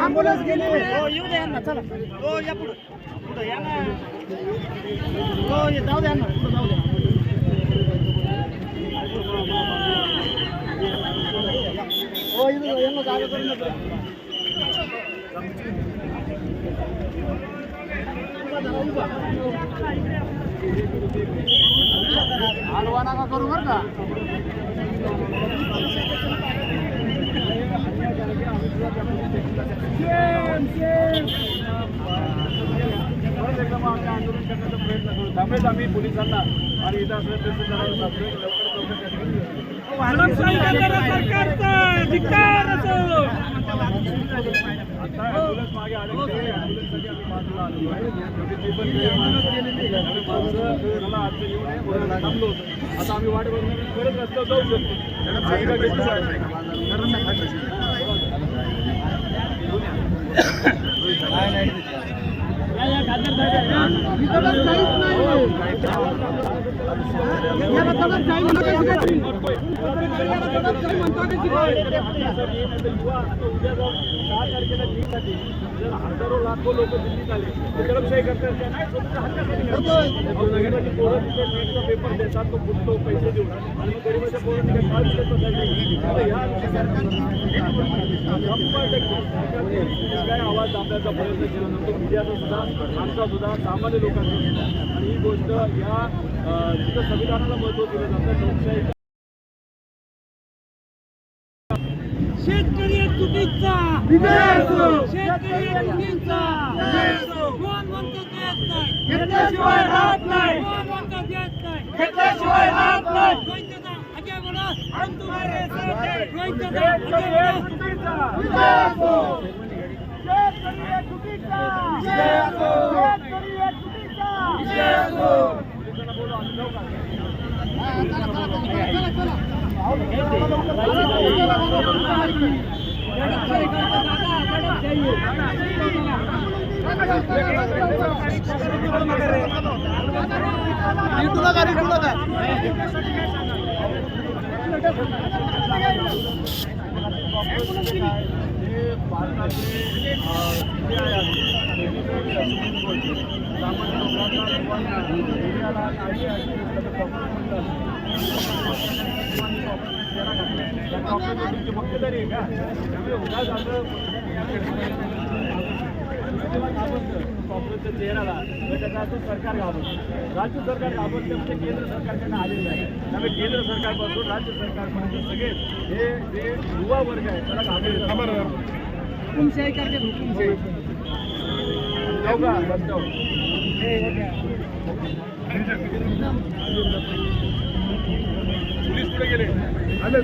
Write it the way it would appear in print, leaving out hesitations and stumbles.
ambulance गेली येऊ द्या ना चला या पुढे पुढे या ना जाऊ द्या ना जाऊ द्या यांना जागा करून आडवा नका करू बरं का आंदोलन करण्याचा प्रयत्न करू त्यामुळेच आम्ही पोलिसांना आणि इथं आता ॲम्ब्युलन्स मागे आले ॲम्ब्युलन्ससाठी आम्ही बाजूला आलेलो आहे मला अर्ज येऊ नये म्हणून थांबलो होतो आता आम्ही वाट बघून परत रस्त्यावर जाऊ शकतो हजारो लाखो लोक दिल्लीत आले दडपशाही करतात पेपर देतात तो फुटतो पैसे देऊन आणि मग गरीबाच्या पोरांनी काय आवाज दाबण्याचा प्रयत्न केला नंतर मीडियाचा सुद्धा आमचा सुद्धा सामान्य लोकांचा आणि ही गोष्ट या तिथं संविधानाला महत्त्व दिलं जातं लोकशाही शेतकरी चुकीचा शेतकरी चुकीचा कोण म्हणतो देत नाही घेतल्याशिवाय राहत नाही कोण म्हणतो देत नाही घेतल्याशिवाय राहत नाही रोहितदा अजय बोला हम तुम्हारे साथ हैं रोहितदा अजय बोला शेतकरी चुकीचा शेतकरी चुकीचा मक्तेदारी आहे का त्यामुळे उद्या जातं काँग्रेसच्या चेहऱ्याला त्याचा असं सरकार घाबरतं राज्य सरकार घाबरते म्हणजे केंद्र सरकारकडनं आलेलं आहे त्यामुळे केंद्र सरकारपासून राज्य सरकारपर्यंत सगळे हे जे युवा वर्ग आहे त्याला घाबरलं हुकुमशाही करते हुकुमशाही जाऊ का रस्त्यावर पोलीस पुढे गेले आले